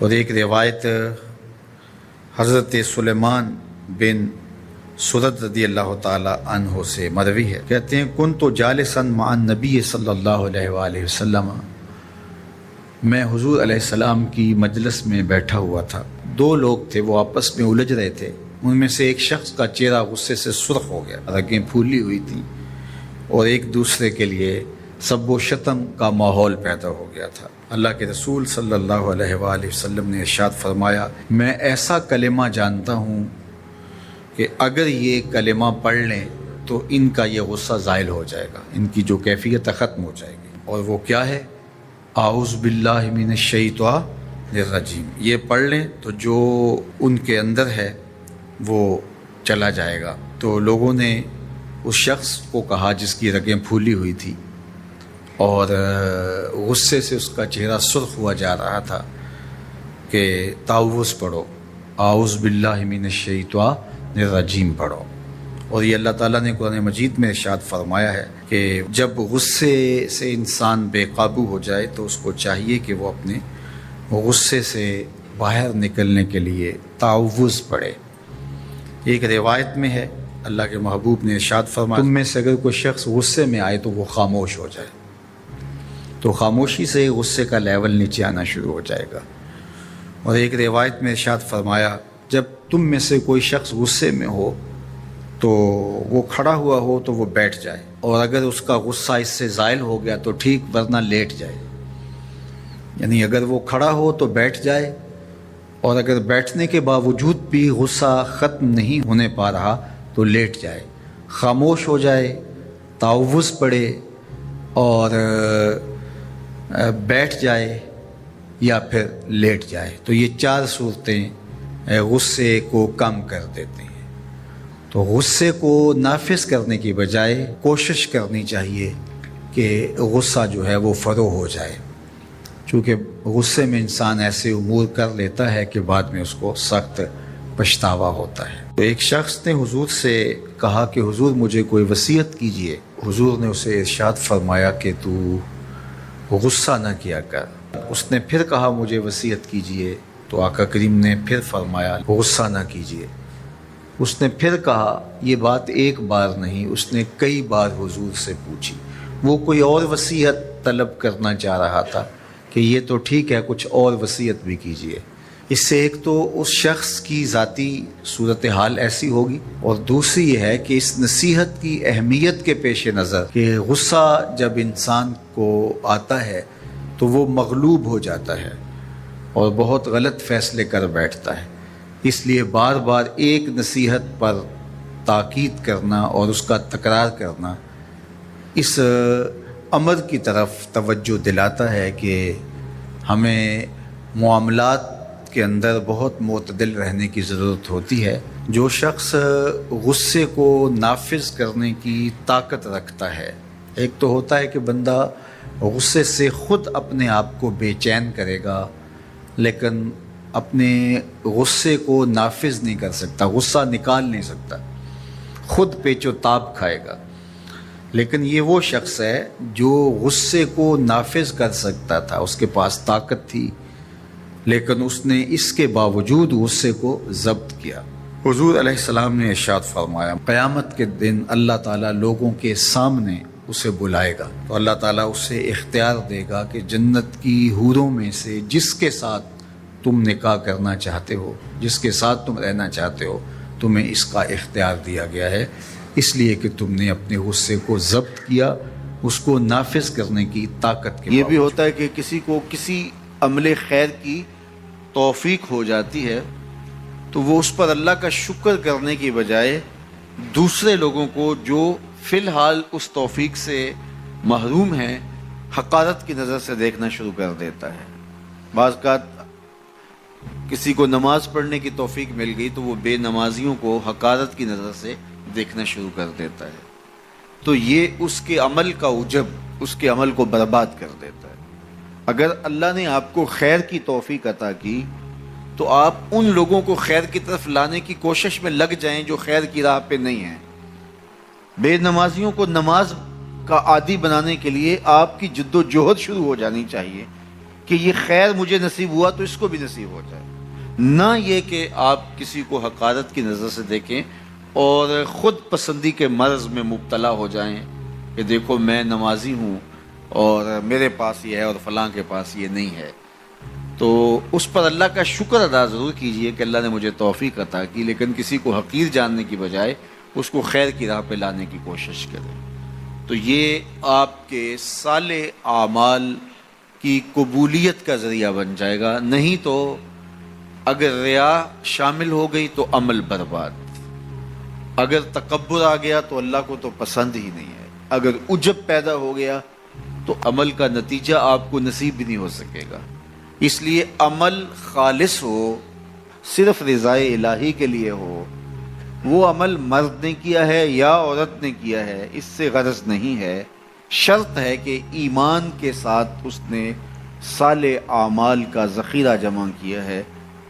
اور ایک روایت حضرت سلیمان بن سرد رضی اللہ تعالی عنہ سے مروی ہے، کہتے ہیں کنت جالسا مع النبی صلی اللہ علیہ وآلہ وسلم، میں حضور علیہ السلام کی مجلس میں بیٹھا ہوا تھا، دو لوگ تھے، وہ آپس میں الجھ رہے تھے، ان میں سے ایک شخص کا چہرہ غصے سے سرخ ہو گیا، رگیں پھولی ہوئی تھیں اور ایک دوسرے کے لیے سب و شتم کا ماحول پیدا ہو گیا تھا۔ اللہ کے رسول صلی اللہ علیہ وآلہ وسلم نے ارشاد فرمایا، میں ایسا کلمہ جانتا ہوں کہ اگر یہ کلمہ پڑھ لیں تو ان کا یہ غصہ زائل ہو جائے گا، ان کی جو کیفیت ختم ہو جائے گی، اور وہ کیا ہے؟ اعوذ باللہ من الشیطان الرجیم۔ یہ پڑھ لیں تو جو ان کے اندر ہے وہ چلا جائے گا۔ تو لوگوں نے اس شخص کو کہا جس کی رگیں پھولی ہوئی تھی اور غصے سے اس کا چہرہ سرخ ہوا جا رہا تھا کہ تعوذ پڑھو، اعوذ باللہ من الشیطان الرجیم پڑھو۔ اور یہ اللہ تعالیٰ نے قرآن مجید میں ارشاد فرمایا ہے کہ جب غصے سے انسان بے قابو ہو جائے تو اس کو چاہیے کہ وہ اپنے غصے سے باہر نکلنے کے لیے تعوذ پڑھے۔ ایک روایت میں ہے اللہ کے محبوب نے ارشاد فرمایا، تم میں سے اگر کوئی شخص غصے میں آئے تو وہ خاموش ہو جائے، تو خاموشی سے غصے کا لیول نیچے آنا شروع ہو جائے گا۔ اور ایک روایت میں ارشاد فرمایا، جب تم میں سے کوئی شخص غصے میں ہو تو وہ کھڑا ہوا ہو تو وہ بیٹھ جائے، اور اگر اس کا غصہ اس سے زائل ہو گیا تو ٹھیک، ورنہ لیٹ جائے۔ یعنی اگر وہ کھڑا ہو تو بیٹھ جائے، اور اگر بیٹھنے کے باوجود بھی غصہ ختم نہیں ہونے پا رہا تو لیٹ جائے، خاموش ہو جائے، تعوذ پڑھے اور بیٹھ جائے یا پھر لیٹ جائے۔ تو یہ چار صورتیں غصے کو کم کر دیتے ہیں۔ تو غصے کو نافذ کرنے کی بجائے کوشش کرنی چاہیے کہ غصہ جو ہے وہ فروغ ہو جائے، چونکہ غصے میں انسان ایسے امور کر لیتا ہے کہ بعد میں اس کو سخت پچھتاوا ہوتا ہے۔ تو ایک شخص نے حضور سے کہا کہ حضور مجھے کوئی وصیت کیجئے۔ حضور نے اسے ارشاد فرمایا کہ تو غصہ نہ کیا کر۔ اس نے پھر کہا مجھے وصیت کیجئے، تو آقا کریم نے پھر فرمایا غصہ نہ کیجئے۔ اس نے پھر کہا، یہ بات ایک بار نہیں، اس نے کئی بار حضور سے پوچھی۔ وہ کوئی اور وصیت طلب کرنا چاہ رہا تھا کہ یہ تو ٹھیک ہے، کچھ اور وصیت بھی کیجئے۔ اس سے ایک تو اس شخص کی ذاتی صورتحال ایسی ہوگی، اور دوسری یہ ہے کہ اس نصیحت کی اہمیت کے پیش نظر کہ غصہ جب انسان کو آتا ہے تو وہ مغلوب ہو جاتا ہے اور بہت غلط فیصلے کر بیٹھتا ہے، اس لیے بار بار ایک نصیحت پر تاکید کرنا اور اس کا تکرار کرنا اس امر کی طرف توجہ دلاتا ہے کہ ہمیں معاملات کے اندر بہت معتدل رہنے کی ضرورت ہوتی ہے۔ جو شخص غصے کو نافذ کرنے کی طاقت رکھتا ہے، ایک تو ہوتا ہے کہ بندہ غصے سے خود اپنے آپ کو بے چین کرے گا، لیکن اپنے غصے کو نافذ نہیں کر سکتا، غصہ نکال نہیں سکتا، خود پیچ و تاب کھائے گا۔ لیکن یہ وہ شخص ہے جو غصے کو نافذ کر سکتا تھا، اس کے پاس طاقت تھی، لیکن اس نے اس کے باوجود غصے کو ضبط کیا۔ حضور علیہ السلام نے ارشاد فرمایا، قیامت کے دن اللہ تعالیٰ لوگوں کے سامنے اسے بلائے گا، تو اللہ تعالیٰ اسے اختیار دے گا کہ جنت کی حوروں میں سے جس کے ساتھ تم نکاح کرنا چاہتے ہو، جس کے ساتھ تم رہنا چاہتے ہو، تمہیں اس کا اختیار دیا گیا ہے، اس لیے کہ تم نے اپنے غصے کو ضبط کیا، اس کو نافذ کرنے کی طاقت کے۔ یہ بھی ہوتا ہے کہ کسی کو کسی عمل خیر کی توفیق ہو جاتی ہے تو وہ اس پر اللہ کا شکر کرنے کی بجائے دوسرے لوگوں کو جو فی الحال اس توفیق سے محروم ہیں حقارت کی نظر سے دیکھنا شروع کر دیتا ہے۔ بعض اوقات کسی کو نماز پڑھنے کی توفیق مل گئی تو وہ بے نمازیوں کو حقارت کی نظر سے دیکھنا شروع کر دیتا ہے، تو یہ اس کے عمل کا عجب اس کے عمل کو برباد کر دیتا ہے۔ اگر اللہ نے آپ کو خیر کی توفیق عطا کی تو آپ ان لوگوں کو خیر کی طرف لانے کی کوشش میں لگ جائیں جو خیر کی راہ پہ نہیں ہیں۔ بے نمازیوں کو نماز کا عادی بنانے کے لیے آپ کی جد و جہد شروع ہو جانی چاہیے کہ یہ خیر مجھے نصیب ہوا تو اس کو بھی نصیب ہو جائے، نہ یہ کہ آپ کسی کو حقارت کی نظر سے دیکھیں اور خود پسندی کے مرض میں مبتلا ہو جائیں کہ دیکھو میں نمازی ہوں اور میرے پاس یہ ہے اور فلاں کے پاس یہ نہیں ہے۔ تو اس پر اللہ کا شکر ادا ضرور کیجئے کہ اللہ نے مجھے توفیق عطا کی، لیکن کسی کو حقیر جاننے کی بجائے اس کو خیر کی راہ پہ لانے کی کوشش کریں۔ تو یہ آپ کے صالح اعمال کی قبولیت کا ذریعہ بن جائے گا، نہیں تو اگر ریا شامل ہو گئی تو عمل برباد، اگر تکبر آ گیا تو اللہ کو تو پسند ہی نہیں ہے، اگر عجب پیدا ہو گیا تو عمل کا نتیجہ آپ کو نصیب بھی نہیں ہو سکے گا۔ اس لیے عمل خالص ہو، صرف رضائے الہی کے لیے ہو، وہ عمل مرد نے کیا ہے یا عورت نے کیا ہے اس سے غرض نہیں ہے، شرط ہے کہ ایمان کے ساتھ اس نے صالح اعمال کا ذخیرہ جمع کیا ہے،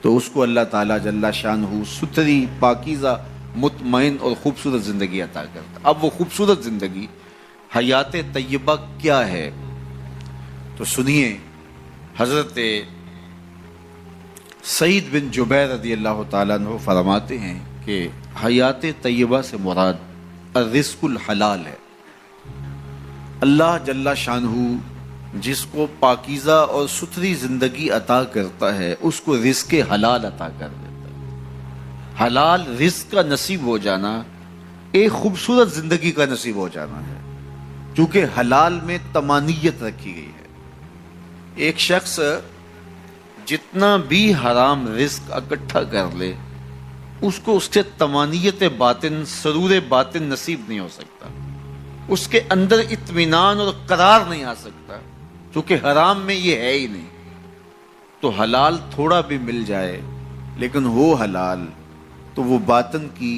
تو اس کو اللہ تعالیٰ جل شانہ ستھری، پاکیزہ، مطمئن اور خوبصورت زندگی عطا کرتا۔ اب وہ خوبصورت زندگی حیات طیبہ کیا ہے؟ تو سنیے، حضرت سعید بن جبیر رضی اللہ تعالیٰ عنہ فرماتے ہیں کہ حیات طیبہ سے مراد الرزق الحلال ہے۔ اللہ جل شانہ جس کو پاکیزہ اور ستھری زندگی عطا کرتا ہے اس کو رزق حلال عطا کر دیتا ہے۔ حلال رزق کا نصیب ہو جانا ایک خوبصورت زندگی کا نصیب ہو جانا ہے، کیونکہ حلال میں طمانیت رکھی گئی ہے۔ ایک شخص جتنا بھی حرام رزق اکٹھا کر لے اس کو اس سے طمانیت باطن، سرور باطن نصیب نہیں ہو سکتا، اس کے اندر اطمینان اور قرار نہیں آ سکتا، کیونکہ حرام میں یہ ہے ہی نہیں۔ تو حلال تھوڑا بھی مل جائے لیکن ہو حلال تو وہ باطن کی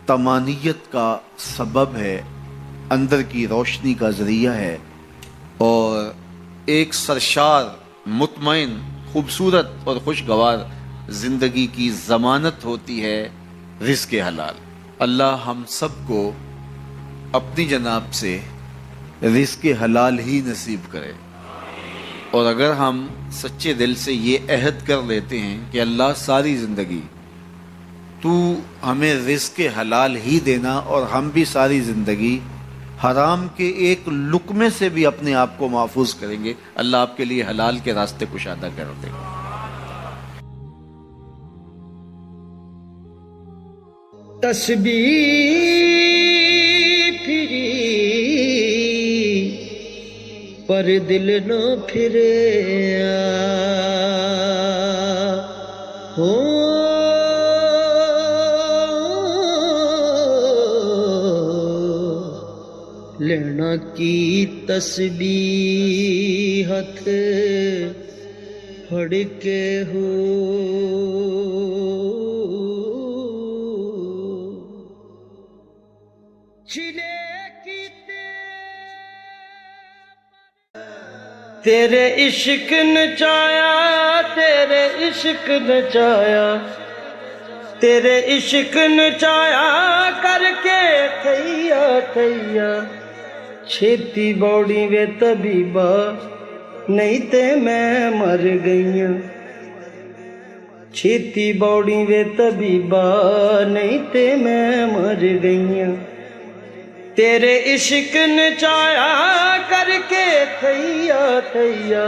طمانیت کا سبب ہے، اندر کی روشنی کا ذریعہ ہے، اور ایک سرشار، مطمئن، خوبصورت اور خوشگوار زندگی کی ضمانت ہوتی ہے رزق حلال۔ اللہ ہم سب کو اپنی جناب سے رزق حلال ہی نصیب کرے، اور اگر ہم سچے دل سے یہ عہد کر لیتے ہیں کہ اللہ ساری زندگی تو ہمیں رزق حلال ہی دینا اور ہم بھی ساری زندگی حرام کے ایک لقمے سے بھی اپنے آپ کو محفوظ کریں گے، اللہ آپ کے لیے حلال کے راستے کشادہ کر دے گا۔ تسبیح پھری پر دل نہ پھرے ہو، لینا کی تسبیح ہتھ پھڑ کے ہو، تیرے عشق نچایا، تیرے عشق نچایا، تیرے عشق نچایا کر کے تھیا تھیا، چھیتی بوڑی وے طبیبا نہیں تے میں مر گئیاں، چھیتی بوڑی وے طبیبا نہیں تے میں مر گئیاں، تیرے عشق نچایا کر کے تھیا تھیا،